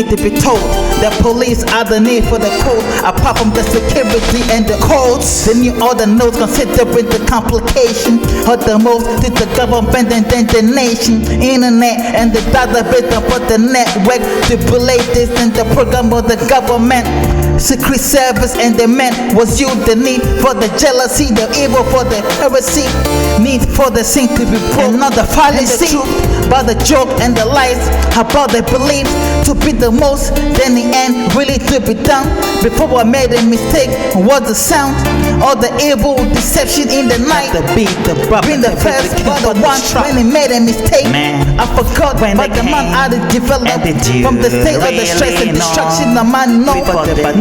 need to be told. The police are the need for the code. Apart from the security and the codes, they need all the notes considering the complication of the most to the government and then the nation. Internet and the database for the network to relate this in the program of the government. Secret Service and the man was you the need for the jealousy, the evil for the heresy, need for the sin to be broken, not the fallacy, but the joke and the lies about the belief to be the most, then the end really to be done. Before I made a mistake, was the sound or the evil deception in the night. The beat, the bop, been the first, but the one when he made a mistake. Man, I forgot, but the man had to develop from the state of the stress and destruction. The man know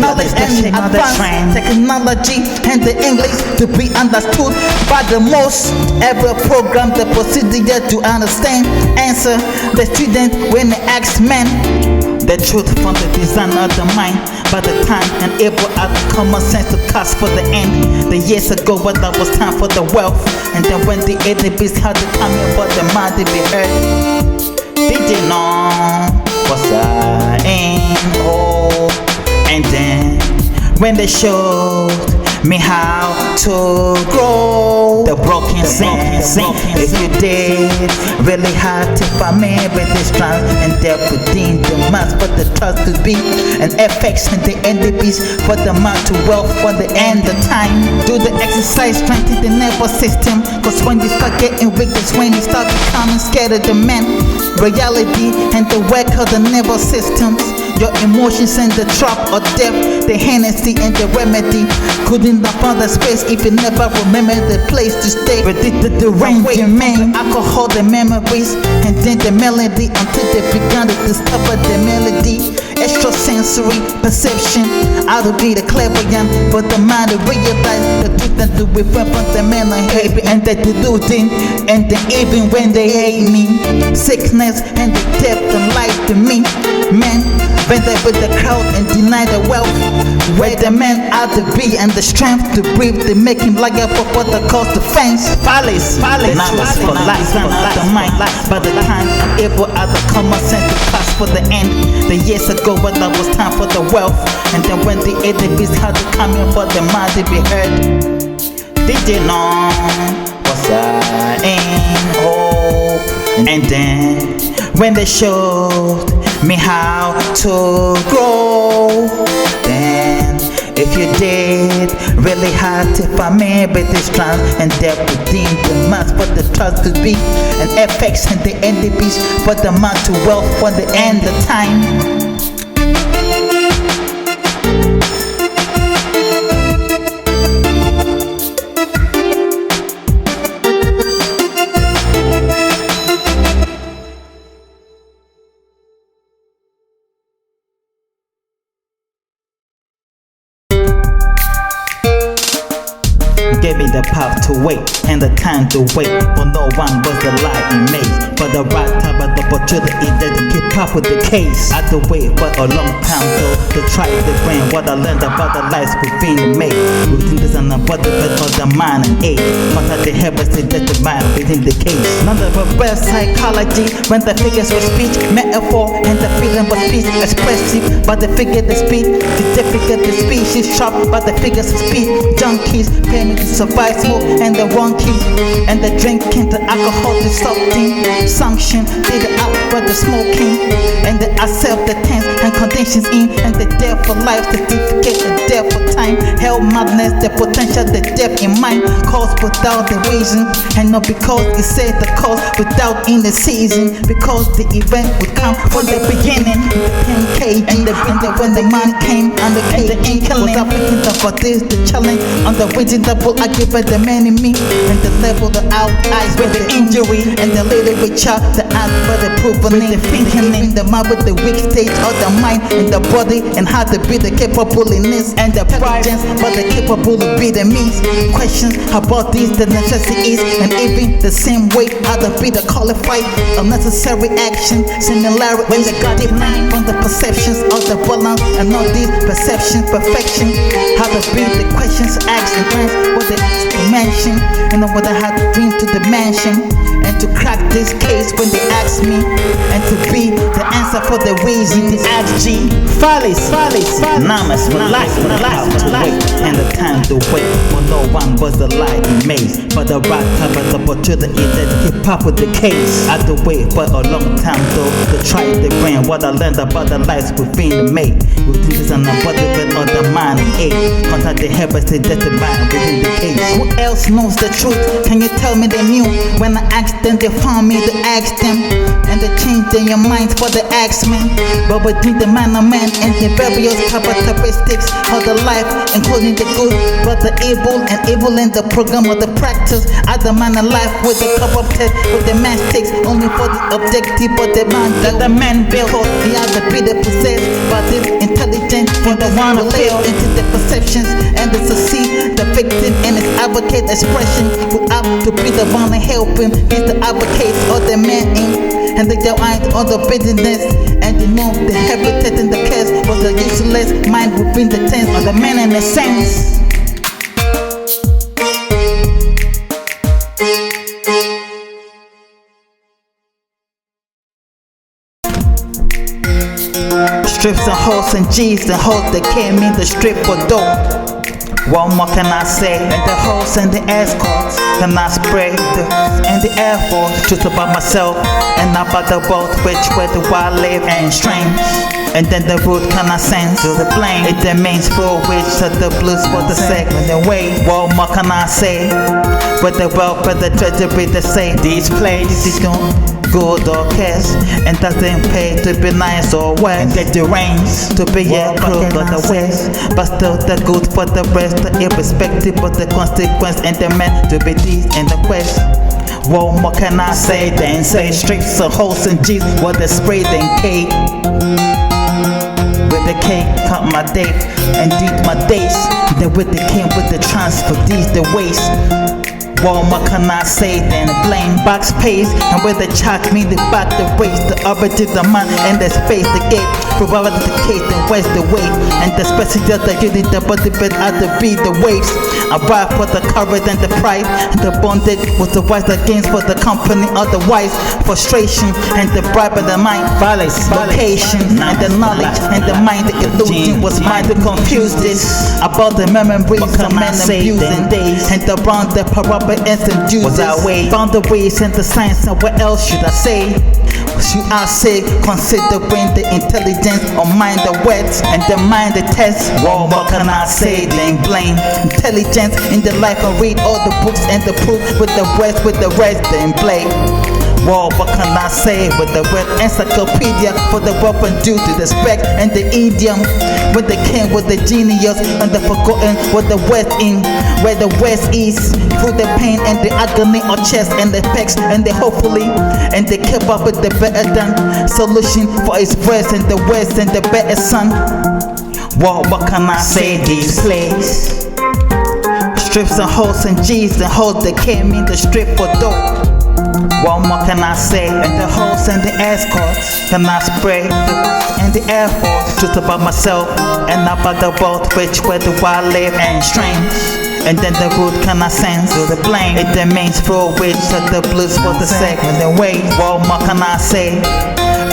knowledge and advanced technology and the English to be understood by the most. Every program the procedure to understand. Answer the student when they ask man. The truth from the design of the mind. By the time and able at the common sense to cast for the end. The years ago when that was time for the wealth. And then when the ADBs had to come in for the mind to be heard. Did you know what's I ain't whole? And then when they showed me how to grow, the broken scene. If you did really hard to find me with this trance and depth within the mass for the trust to be and FX and the NDBs for the man to wealth for the end of time. Do the exercise, strengthen the nervous system. Cause when you start getting weak, that's when you start becoming scared of the man. Reality and the work of the nervous systems. Your emotions and the trap of death, the Hennessy and the remedy. Couldn't have found the space if you never remember the place to stay. Predicted the rain, man. Alcohol, the memories, and then the melody until they began to discover the melody. Extrasensory perception, I will be the clairvoyant, but the mind to realize the truth and to refrain from the man I hate and the deluding, and then even when they hate me, sickness and the depth and life to me, man. When they with the crowd and deny the wealth, where the man out to be and the strength to breathe, they make him like a for what the cost of fence. Palace, for life, not the mind. By the time I'm able at the common sense to pass for the end. The years ago when that was time for the wealth, and then when the ADBs had to come in for the mind to be heard. Did you know what's I ain't whole? And then when they showed me how to grow, then if you did really hard to find me with this trance and depth within the mass for the trust to be and FX and the NDBs for the man to wealth for the end of time. Gave me the power to wait and the time to wait, for no one was the lie in me. For the right time and the opportunity that to keep up with the case. I had to wait for a long time to try to bring what I learned about the lives within me. Within this and about the best of the mind and aid. But I did have a that the mind within the case. None of the best psychology when the figures were speech, metaphor and the feeling was speech expressive. But the figure the speed, the difficult the speech is sharp. But the figures of speed, junkies, paying to survive smoke and the wrong key. And the drinking, the alcohol, the something. Sanction, did the out for the smoking. And the accept the tense and conditions in. And the death for life, certificate, the death for time. Hell madness, the potential, the depth in mind. Cause without the reason. And not because it said the cause without in the season. Because the event would come from the beginning. The 10K and when the man came and the ink was applicant for this, the challenge on the waiting double I give it the man in me. And the level, the out eyes with the injury. And the little bit chart, the eyes for the proven the thinking in the mind with the weak state of the mind and the body. And how to be the capable in this and the intelligence, but the capable to be the means. Questions about these, the necessities, and even the same way how to be the qualified unnecessary action. Similarity when the God mind from the perceptions of the balance and all these perceptions, perfection. How to be the questions asked and answered what the mansion. And I would have had a dream to the mansion. And to crack this case when they ask me. And to be the answer for the reason they ask G. Fallacy, namas, life, to wait. And the time to wait. For no one was the lie he made. For the right time, but the opportunity that hip hop with the case. I had to wait for a long time though. To try the brain. What I learned about the lives within the mate. With this and embodiment of the mind and age. Contact the heavens to determine within the case. Who else knows the truth? Can you tell me they knew? When I asked them, they found me to ask them. And they changed their minds for the axemen. But between the man of man and the various characteristics of the life, including the good, but the evil, and evil in the program of the practice. I the man of life with the corrupted, with the man sticks only for the objective of the man that the man built. He has the bidder possessed by this intelligence for the one who live into the perceptions and to see the victim and his advocate expression. Who have to be the one to help him. He's the advocate of the man in, and they their eyes on the business. And they know the habitat in the case was the useless mind within the tense of the man in the sense. Strips and hoes and G's and hoes that came in the strip for dope. What more can I say? And the hoes and the escorts, can I spray and the Air Force? Truth about myself and about the world, which way do I live and strange. And then the root can I sense to the blame. It remains for which of the blues for the segment away. What more can I say? With the wealth of the treasury to say these places don't good or cash, and doesn't pay to be nice or well. And get the reins to be a crook or the west, but still the good for the rest, irrespective of the consequence, and the man to be these in the quest. What more can I say than say streets of hoes and G's with the spray than cake? With the cake, cut my date and did my days. Then with the king with the transfer, these the waste. What more can I say than blame box pays, and with the chalk me the back the waste, the origin the man and the space the gate, provide the case and where's the way, and the special that you need the body bed at the beat the waves. I ride for the courage and the pride, and the bondage was the wise against for the company of the wise, frustration and the bribe of the mind, violence, location and the knowledge and the mind, the illusion was mine to confuse this about the memories of men abusing days, and the round the parable and some juices. Found the ways and the science, and what else should I say? Should I say, considering the intelligence of mind the words and the mind the test? What more can I say than blame intelligence in the life I read all the books and the proof with the rest then play. What can I say with the word encyclopedia for the weapon due to the spec and the idiom? With the king, with the genius, and the forgotten, with the west in, where the west is, through the pain and the agony of chest and the pecs and the hopefully, and they keep up with the better than solution for his west and the west and the better son. What can I say these plays? Strips and hoes and G's and hoes that came in the strip for dope. What more can I say? And the hoes and the escorts, can I spray and the Air Force? Truth about myself and about the world, which way do I live and strange. And then the root can I sense to the blame. It remains for which of the blues for the segment away. What more can I say?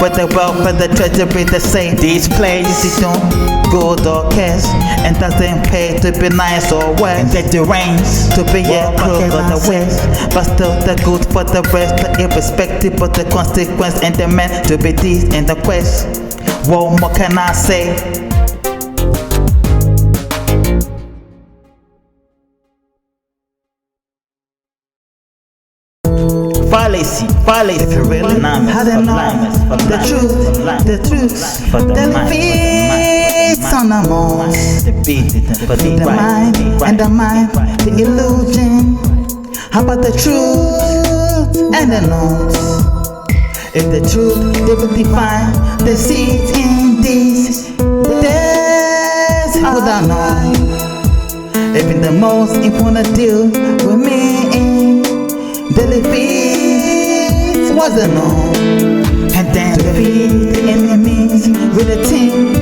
With the wealth of the treasury to say these places don't good or cash, and doesn't pay to be nice or well. And get the reins to be a crook or the west, but still the good for the rest, irrespective of the consequence, and the man to be these in the quest. What more can I say? Fallacy, if you really know the truth, the feeds on the most, the mind and the mind, the illusion about the truth and the notes. If the truth they will define the seeds in these days, would I know? Even the most important deal with me, daily feeds wasn't known, and then defeat the enemies with the team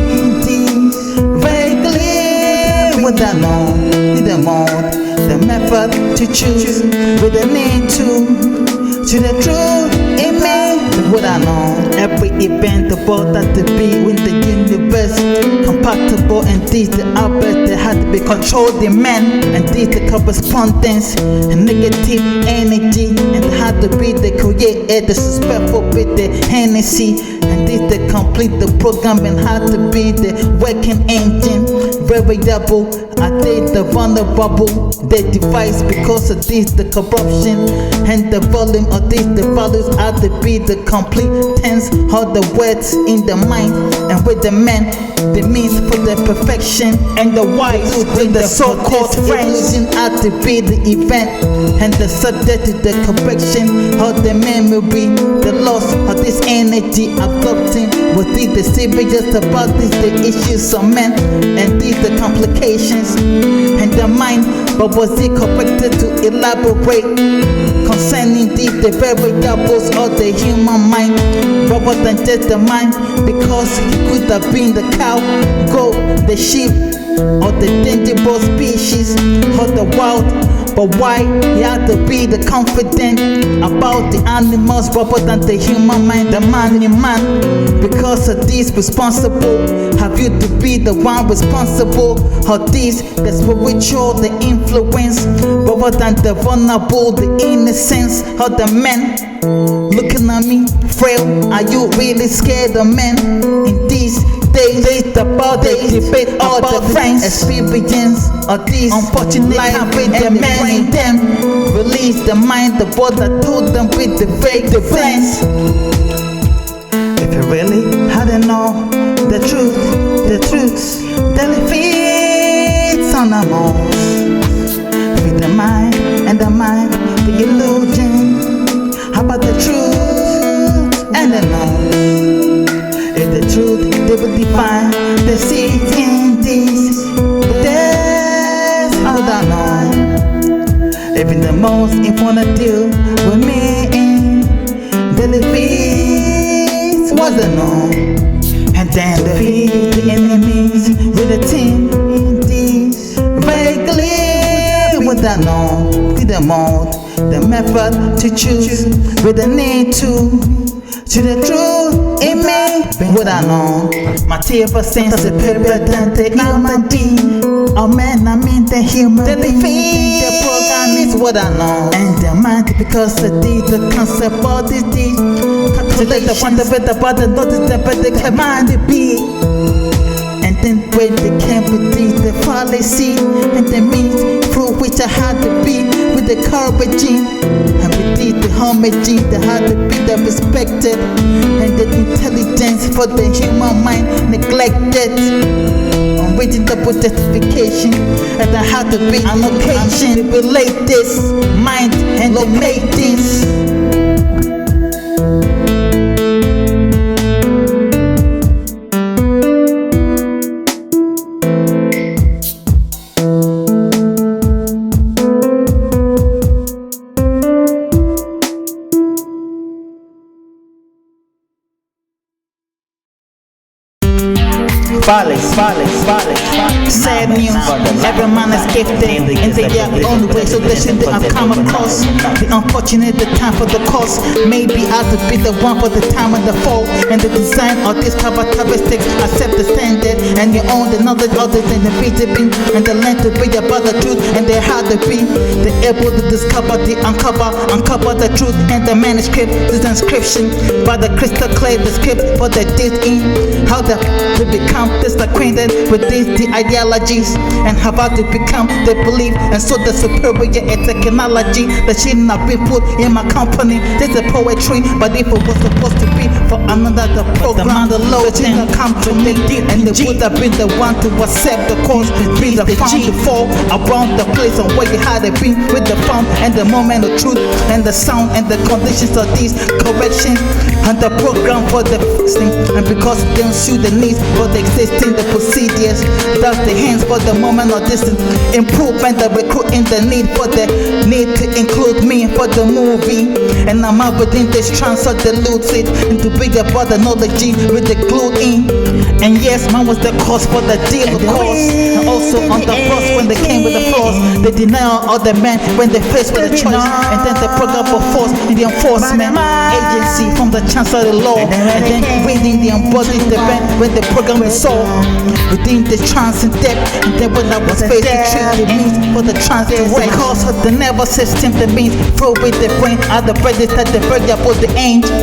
vaguely without known the mode, the method. method to choose with the need to the truth in me. What I know, every event about that to be with the universe compatible, and these the outbursts that had to be controlled the men, and these the correspondence and negative energy, and they had to be the creator, disrespectful with the Hennessy, and this the complete the program and had to be the working engine, variable. I think the vulnerable, the device because of this the corruption and the volume of this the values are to be the complete tense of the words in the mind, and with the men the means for the perfection, and the wise with the so-called friends are to be the event, and the subject to the correction of the memory, the loss of this energy absorbing with the serious about this the issues of men, and these the complications and the mind, but was it corrected to elaborate concerning these the variables of the human mind, rather than just the mind, because he could have been the cow, goat, the sheep, or the dangerous species of the wild. But why you have to be the confident about the animals rather than the human mind, the man in man? Because of this responsible, have you to be the one responsible of this, the spiritual, the influence, rather than the vulnerable, the innocence of the men? Looking at me, frail, are you really scared of men in these days? It's about the debate all the friends experience of these unfortunate life with the men in them. Release the mind, the word that told them with the fake defense. If you really hadn't know the truth, then it feeds on the most. With the mind and the mind, the illusion about the truth and the knowledge. If the truth, they will define the seeds in these. That's all I know. Even the most important deal with me in the feast was the known. And then the feed the enemies with the team in these. Vaguely with the known, with the mode, the method to choose with the need to the truth in me. What I know, material sense superior than the human being. Oh man, I mean the human being. The program is what I know, and the mind because the concept of this calculate the wonder with the body, notice the better can mind it be. And then when they can't believe the fallacy and the means through which I had to be with the courage and with the homage that had to be the respected, and the intelligence for the human mind neglected. I'm waiting double justification, and I had to be on occasion to relate this mind and locate this. Follies. Sad news, every man is gifted in their own way, so they shouldn't have come across the unfortunate, the time for the cost. Maybe I have to be the one for the time and the fall, and the design of these characteristics. Accept the standard and you own the knowledge other than the being, and the length to be about the truth, and they had to be the able to discover the uncover the truth, and the manuscript, this inscription by the crystal clear, the script for the deed in how to become disacquainted with these the ideologies, and how about to become the belief, and so the superior technology that should not be put in my company. This is poetry, but if it was supposed to be for another program, the low didn't come to me, and they would have been the one to accept the cause, be the found to fall around the place on where you had to be with the found and the moment of truth and the sound and the conditions of these correction and the program for the fixing, and because they don't suit the needs for the existing the procedures, thus the hands for the moment of this improvement, the recruiting the need for the need to include me for the movie, and I'm out within this trance of the lucid into bigger about the knowledge with the glue in, and yes, man was the cause for the deal of course, and also hustle on the cross when they came with the flaws. The denial of the man when they faced with a choice. And then the program of force in the enforcement agency from the chance of the law. And then reading the embodied debate when the program is solved. Within the trance and depth. And then when I was faced with truth, it means for the trance to work. Because of the nervous system, that means throw with the brain out the prejudice that the break about the angel.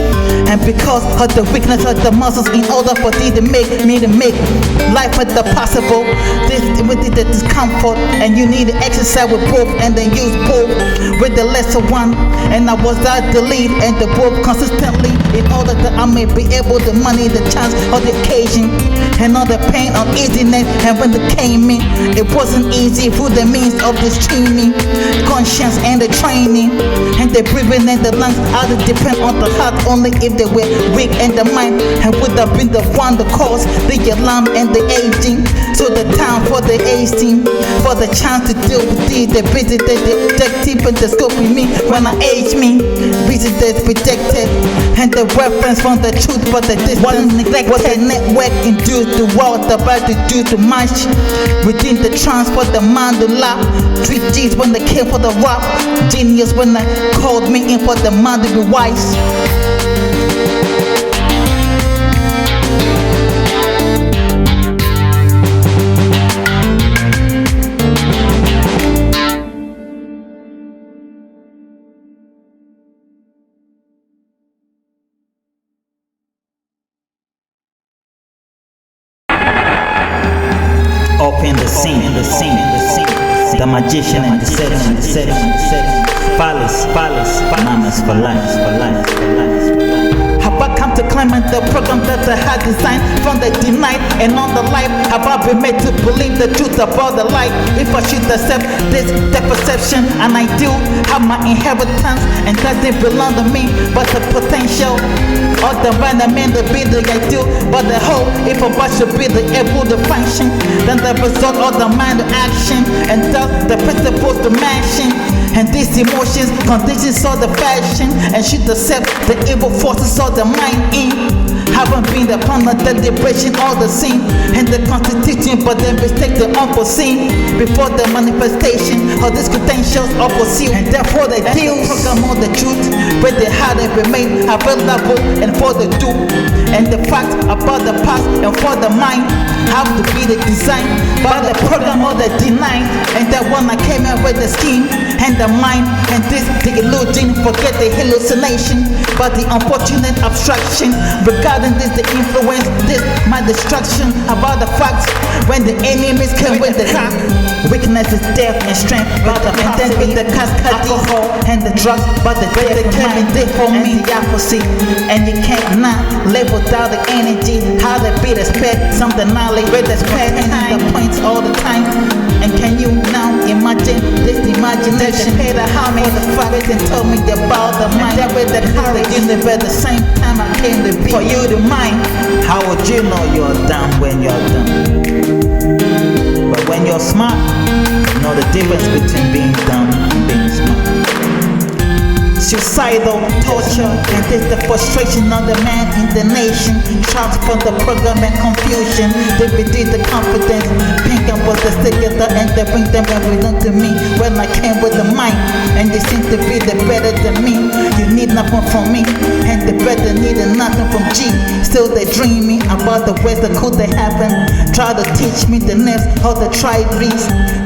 And because of the weakness of the muscles, in order for thee to make me to make life with the possible, this with the discomfort, and you need to exercise with both, and then use both with the lesser one. And I was out the lead and the both consistently, in order that I may be able to money the chance of the occasion, and all the pain of easiness. And when it came in, it wasn't easy through the means of this training, conscience and the training, and the breathing and the lungs. I would depend on the heart only if they were weak, and the mind and would have been the one to cause the alarm and the aging. So the time for the aging, for the chance to deal with thee, the visit the detective and the scope with me when I age me. Visitors rejected, and the reference from the truth, but the distance neglect was a network induced the world about to do too much within the trance for the mind to laugh. 3 G's when they came for the rap, genius when they called me in for the mind to be wise. Up in the scene, the magician and the setting, Phallus, mamas for life. Have I come to implement the program that I had designed from the denied and on the life? Have I been made to believe the truth about the life? If I should accept this, the perception, and I do have my inheritance, and that didn't belong to me, but the potential of the man that meant to be the ideal, but the hope if a body should be the able to function, then the result of the mind to action, and thus the principles to mansion. And these emotions, conditions of the fashion, and should accept the evil forces of the mind in. Haven't been upon the deliberation or the scene, and the constitution, but then mistake the unforeseen before the manifestation of these credentials are pursued. And therefore the deals program of the truth, where the heart have been made available, and for the do, and the facts about the past and for the mind have to be the design by the program of the denied. And that one I came out with the scheme and the mind, and this the illusion, forget the hallucination, but the unfortunate abstraction regarding this the influence, this my destruction about the facts when the enemies came with the crack. Weakness is death and strength, but the intent with the cascade, alcohol and the drugs, but the death came in death for me, the opposite. And you can't not live without the energy, how to be the sped, something knowledge with the sped, and the points all the time. And can you now imagine this imagination? Pay the homage, the fuck and told me about the mind. That with the courage, you live at the same time I came to be for you to mind. How would you know you're dumb when you're dumb? But when you're smart, you know the difference between being dumb and being smart. Suicidal torture, and this the frustration of the man in the nation. Trapped from the program and confusion, they reduce the confidence. Pink and was the together, and they bring them everything to me when I came with the mind, and they seem to be the better than me. You need nothing from me, and the better needed nothing from G. Still they dreaming about the ways that could they happen. Try to teach me the names of the tribes.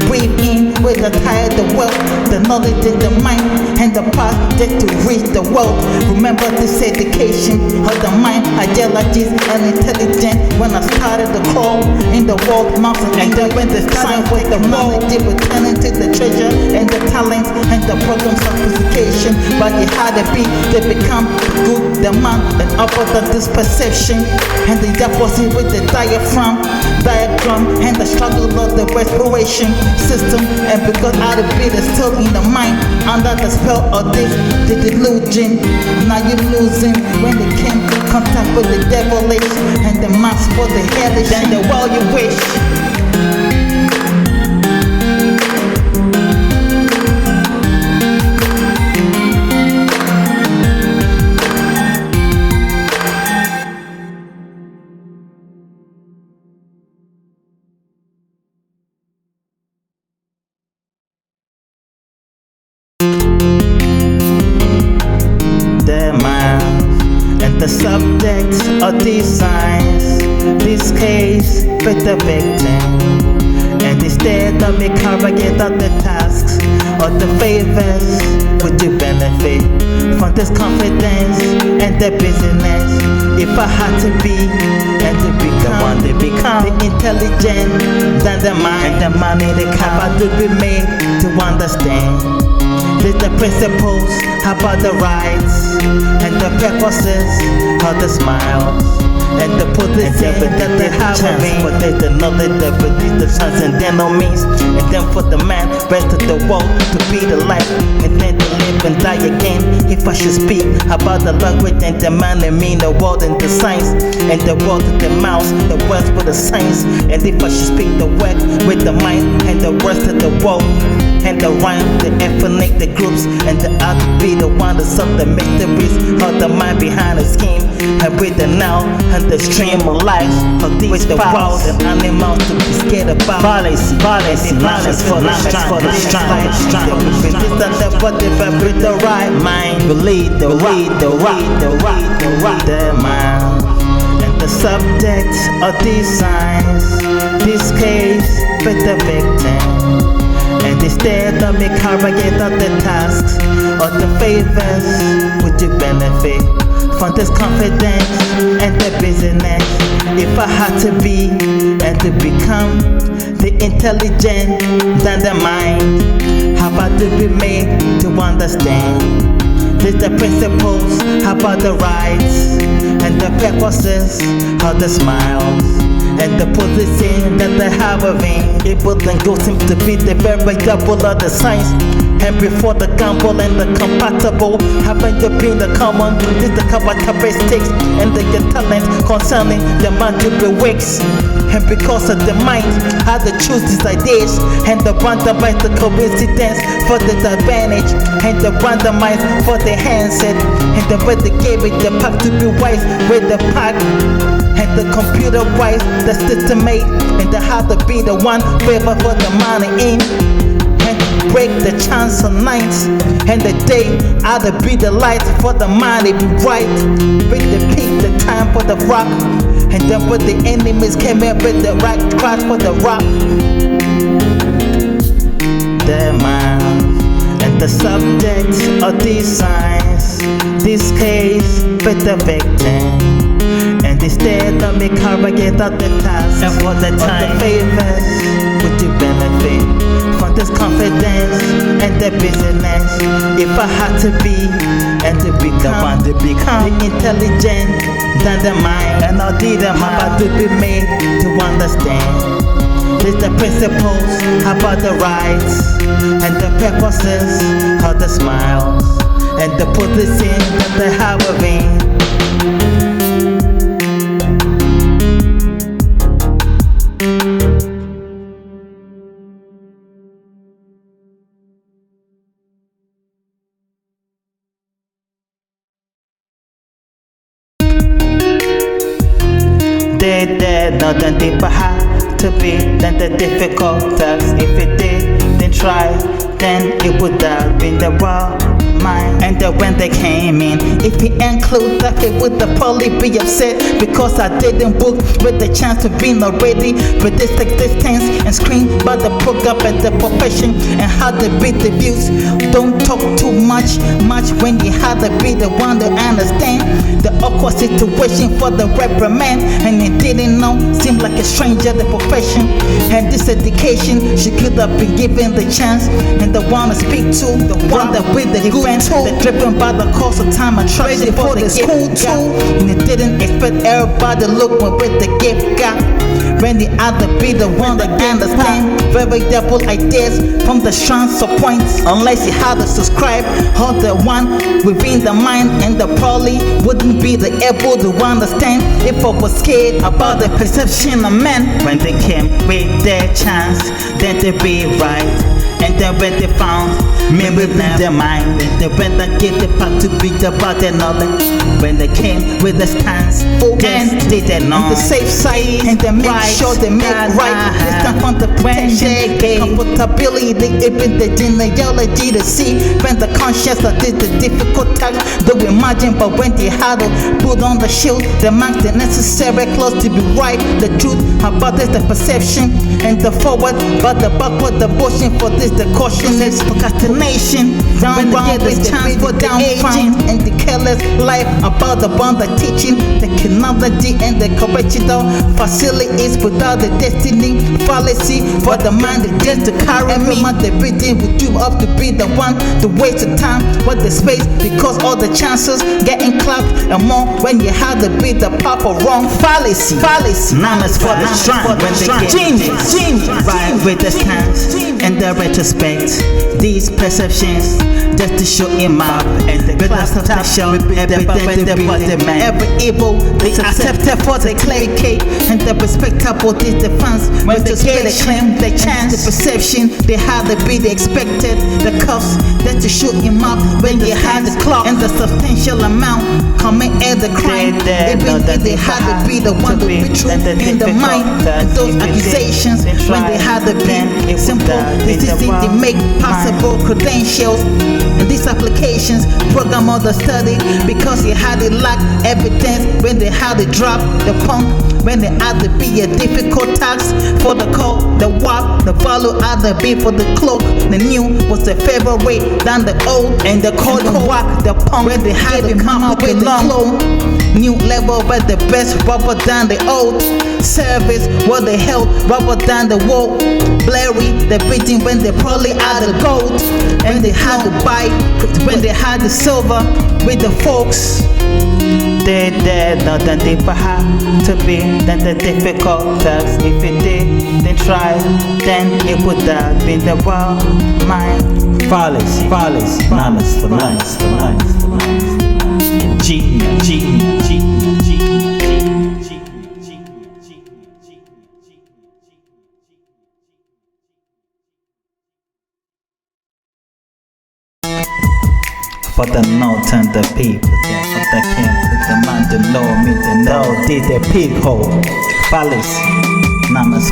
Breathe in with the tired the wealth, the knowledge in the mind, and the past just to reach the world. Remember this education of the mind, ideologies and intelligence. When I started to crawl in the world mountain, and then when the sign with the knowledge, it returning to the treasure and the talents and the programs of sophistication. But it had to be they become good, the man and upper than this perception, and the opposite with the diagram and the struggle of the respiration system. And because out of it is still in the mind under the spell of this the delusion. Now you're losing when they came in contact with the devilish and the mask for the hellish and the world you wish. subjects or designs. This case with the victim. And instead of me carrying out the tasks or the favors, would you benefit from this confidence and the business? If I had to be and to become the intelligent than the mind, and the money the capable to be made to understand. There's the principles, how about the rights and the purposes of the smiles and the position that they have of me. But there's the knowledge that produce the transcendental means, and then for the man rest of the world to be the light, and then to live and die again. If I should speak about the language and the man and mean the world and the science, and the world with the mouse, the words with the science. And if I should speak the word with the mind and the rest of the world, and the rhyme, the ethnic, the groups, and the art to be the one to solve the mysteries of the mind behind the scheme, and with the now and the stream of life of these with the wild and animals to be scared about. Violence for the strength. Resistance but if I with the right mind, believe the mind. And the subjects of these signs, this case with the victim. And instead of me carrying out the tasks or the favors, would you benefit from this confidence and the business? If I had to be and to become the intelligent than the mind, how about to be made to understand? There's the principles, how about the rights and the purposes of the smiles and the position that they have of me. Able and go seem to be the very double of the science. And before the gamble and the compatible, haven't you been the common? This the characteristics and the talent concerning the man to be wakes. And because of the mind, how to choose these ideas and the randomize the coincidence for the advantage and the randomize for the handset and the way they gave it the pack to be wise with the pack and the computer wise the system made and the how to be the one favor for the money in and break the chance of nights and the day how to be the light for the money be right with the peak the time for the rock. And then when the enemies came in with the right crash for the rock, the minds and the subjects of these signs, this case with the victim. And instead of me carrying out the task and for the time, the favors, would you benefit from this confidence and the business? If I had to be and to become the intelligent than the mind, and all the mind to be made to understand. There's the principles, how about the rights and the purposes of the smiles and the position that they have of me. Nothing deeper had to be than the difficult task. If it did, then try, then it would have been the raw mind. And then when they came in, if he include that, it would probably be upset because I didn't book with the chance of being already with this existence and scream about the program and the profession and how to beat the views. Don't talk too much when you had to be the one to understand the awkward situation for the reprimand. And he didn't know, seemed like a stranger, the profession and this education. She could have been given the chance and the one to speak to, the one that with the good too, that driven by the cost of time and trust for the school too. And he didn't expect everybody to look with the gift got. When the other be the one that understand very double ideas from the strands of points. Unless you had to subscribe, or the one within the mind and the probably wouldn't be the able to understand if I was scared about the perception of men. When they came with their chance, then to be right and then when they found me within their mind, they went and get the path to be about another. When they came with the stance, then they did on the safe side, and they make sure they make right. Distance from the protection, comfortability, even the genealogy to see. When the conscience that did the difficult task, though imagine, but when they had to put on the shield, they marked the necessary close to be right. The truth about this, the perception, and the forward, but the backward, the motion for this, the caution is procrastination. Down round with chance for down aging, and the careless life about the bond, the teaching, the technology, and the correctional facilities without the destiny, fallacy for the mind, the death to carry me. The breathing would do up to be the one, the waste of time, what the space, because all the chances getting clapped and more when you have to be the proper wrong fallacy. Numbers for the strong when they get genius, right with the stance and the retrospect. These perceptions just to show him up, and the class of the show every evil they accepted for the clay cake, and the respectable this defense when they get a claim the chance, the perception they had to be the expected, the cuffs just to shoot him up when they had the clock, and the substantial amount coming at the crime, even if they had to be the one to be true in the mind, and those accusations when they had to be simple, this is it they make possible credentials. And these applications program all the study because you had to lack evidence when they had to drop the punk, when they had to be a difficult task for the call, the walk, the value had to be for the cloak. The new was the favorite way than the old, and the call, the walk, the punk, when they had to come up with the clone. New level but the best rubber than the old service, what they held rubber than the wall. Blurry the beating when they probably had the gold, and they had to buy when they had the silver with the folks. They did not that they had to be than the difficult task. If it did, then try, then it would have been the wrong mind. Fallacy, numbers for life, genius. For the note and the people, for the king, the man to know me, to know did the pig hole, fallacy, numbers,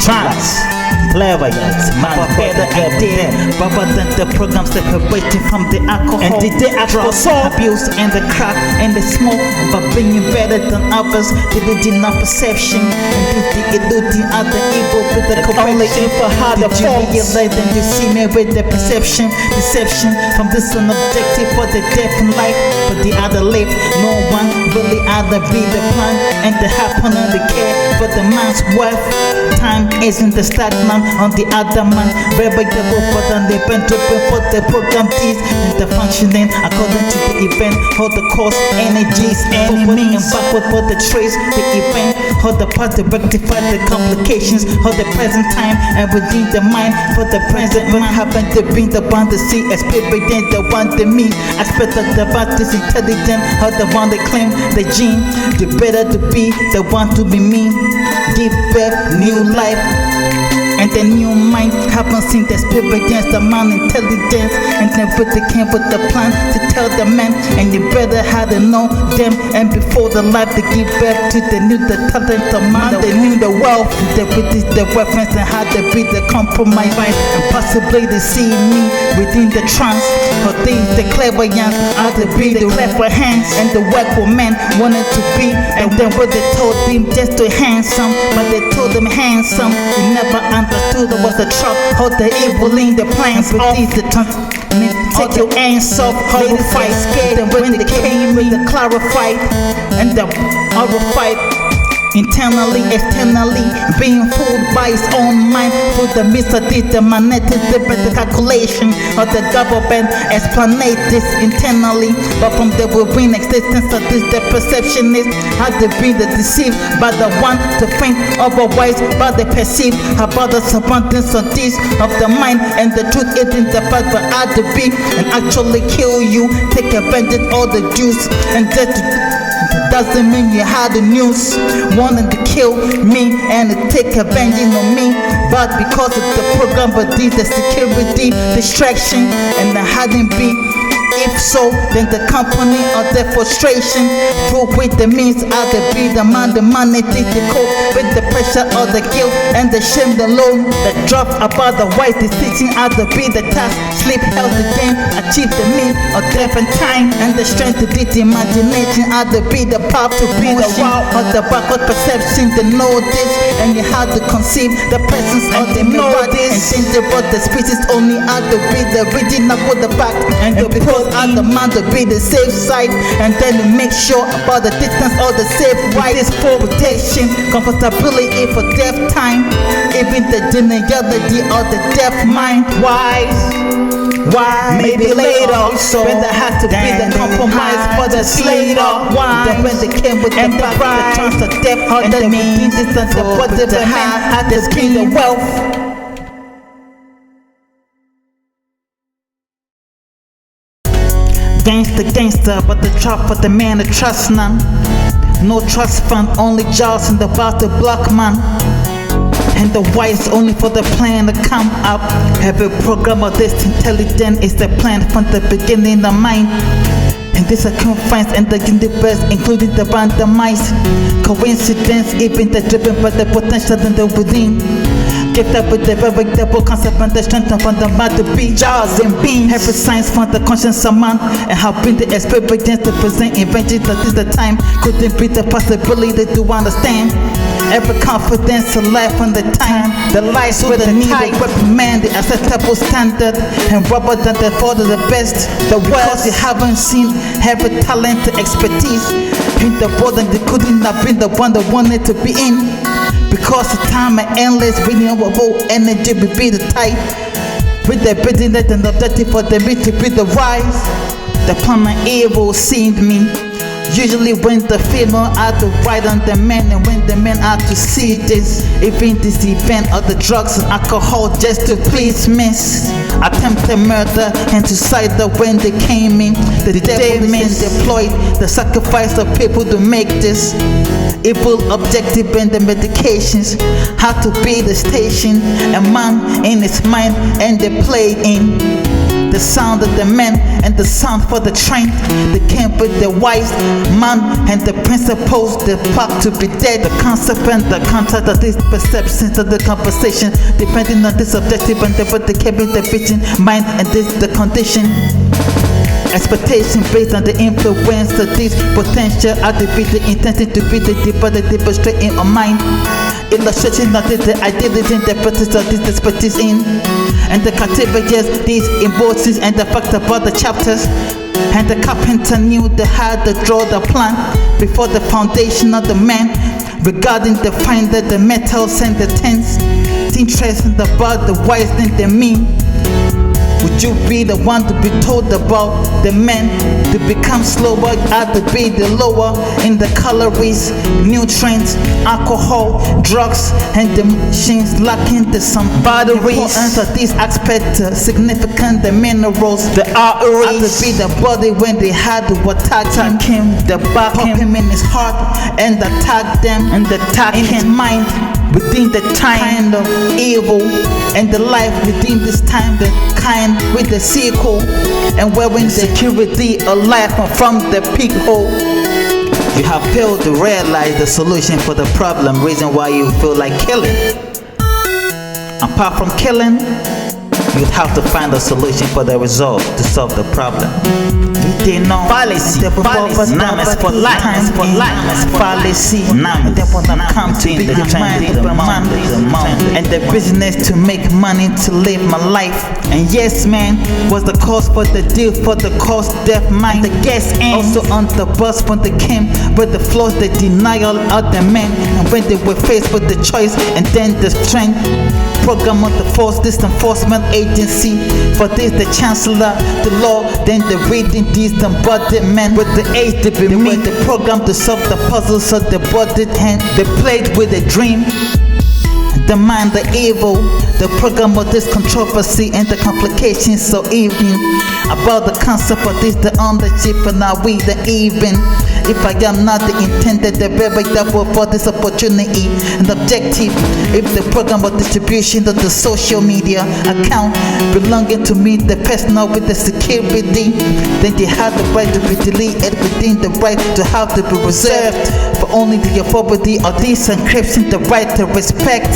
clever yet, man, better idea, but than the program separating from the alcohol, and did the alcohol abuse and the crack and the smoke, but being better than others, they did not perception, and did the eluding other evil with the correlation for how the realize and you see me with the deception from this an objective for the death in life, but the other live, no one really either be the plan, and the happen and the care for the man's worth. Time isn't the stagnant on the other man, variable for than the bent open for the program teas, and the functioning according to the event, how the course energies, enemy and backward for the trace, the event, how the part to rectify the complications, how the present time and within the mind for the present what happened to bring the bond to see, experience the one to meet, aspect of the bond is intelligent, how the one they claim the gene, the better to be, the one to be mean, give birth, new life, and the new mind happens in the spirit against the man intelligence, and then with the came with the plan to tell the man, and the brother had to know them, and before the life to give birth to the new the talent of man, they knew the wealth, the British the reference and had to be the compromise, and possibly to see me within the trance, for things the clever young had to be the clever hands, and the work for men wanted to be, and then what they told him just to handsome, but they told him handsome, he never understood there was a trap, how the evil in the plans with these the take your hands off, how to fight scared, and when they came in the clarified, and the horrified internally, externally, being fooled by his own mind through the midst of this, the magnetic the calculation of the government explanate this internally, but from the within existence of this, the perception is how to be the deceived by the one to think otherwise, but they perceive about the abundance of this of the mind, and the truth isn't the fact but how to be and actually kill you, take advantage of all the juice, and that doesn't mean you had the news. wanted to kill me and to take advantage of me. But because of the program, but the security distraction and the hiding beat. If so, then the company of the frustration through with the means I could be the man, the money take the cope with the pressure of the guilt and the shame, the loan, the drop about the wise decision I to be the task, sleep, health, the game, achieve the means of death and time, and the strength to the imagination I to be the pop, to be the wow of the backward perception, to know this, and you have to conceive the presence of the melodies, and think about the species only I to be the original for the back, and the because I demand to be the safe side, and then to make sure about the distance of the safe right. This for protection, comfortability for death time, even the geniality of the deaf mind. Why? Maybe later, so when there has to be the compromise for the slater. Why? Then when they came with the back, the chance of death, and the means distance, the positive man had to be the wealth. Gangster, but the trap for the man to trust none. No trust fund, only jaws in the about to block man. And the whites only for the plan to come up. Every program of this intelligent is the plan from the beginning of mind. And this I confines and the universe, including the randomized coincidence, even the driven by the potential in the within. Get up with the very double concept and the strength of the mind to be jaws and beams. Every science found the conscience of man and how bring the experience to present inventions that is the time couldn't be the possibility to understand. Every confidence of life on the time, the lies with the need to reprimand the acceptable standard and rubber than the for the best. The world you haven't seen every talent to expertise in the world and they couldn't have been the one that wanted to be in. Because the time and endless renewable energy will be the type with the business and objective for the meat to be the rise. The planet evil seemed me. Usually when the female are to ride on the men and when the men are to see this. Even this event of the drugs and alcohol just to please miss. Attempted murder and suicide when they came in. The devil men deployed the sacrifice of people to make this evil objective and the medications had to be the station. A man in his mind and they play in the sound of the men and the sound for the train. They came with the wise man and the principles, the part to be dead, the concept and the contact of these perceptions of the conversation, depending on this objective and the came with the vision, mind and this the condition. Expectation based on the influence of these potential are to be the intention to be the deeper, the deeper straight in our mind. Illustration of the ideas in the practice of this expertise in. And the categories, these emotions and the facts about the chapters. And the carpenter knew they had to draw the plan before the foundation of the man. Regarding the finder, the metals and the tents. Interesting about the wise than the mean. Would you be the one to be told about the men to become slower, had to be the lower in the calories, nutrients, alcohol, drugs, and the machines lacking the some batteries. Importance of these aspects significant, the minerals, the arteries, had to be the body when they had to attack him, the back him in his heart and attack them and attack in his mind. Within the time of evil and the life within this time, the kind with the sequel and wearing security alive from the peak hole. You have failed to realize the solution for the problem, reason why you feel like killing. Apart from killing, you'd have to find a solution for the result to solve the problem. They know fallacy, numbers for life, fallacy, numbers come to be the mind of the man, and the business to make money to live my life. And yes, man, was the cause for the deal for the cause, death, mind. The guest also on the bus when they came with the flaws, the denial of the men, and when they were faced with the choice and then the strength. Program of the force, this enforcement agency. For this, the chancellor, the law, then the reading these embodied men with the age to be made. The program to solve the puzzles of the bodied hand. They played with a dream. the mind, the evil, the program of this controversy and the complications so even about the concept of this, the ownership, and are we the even? If I am not the intended, the variable for this opportunity and objective, if the program of distribution of the social media account belonging to me, the personal with the security, then they have the right to be deleted within the right to have to be reserved for only the authority of this encryption, the right to respect.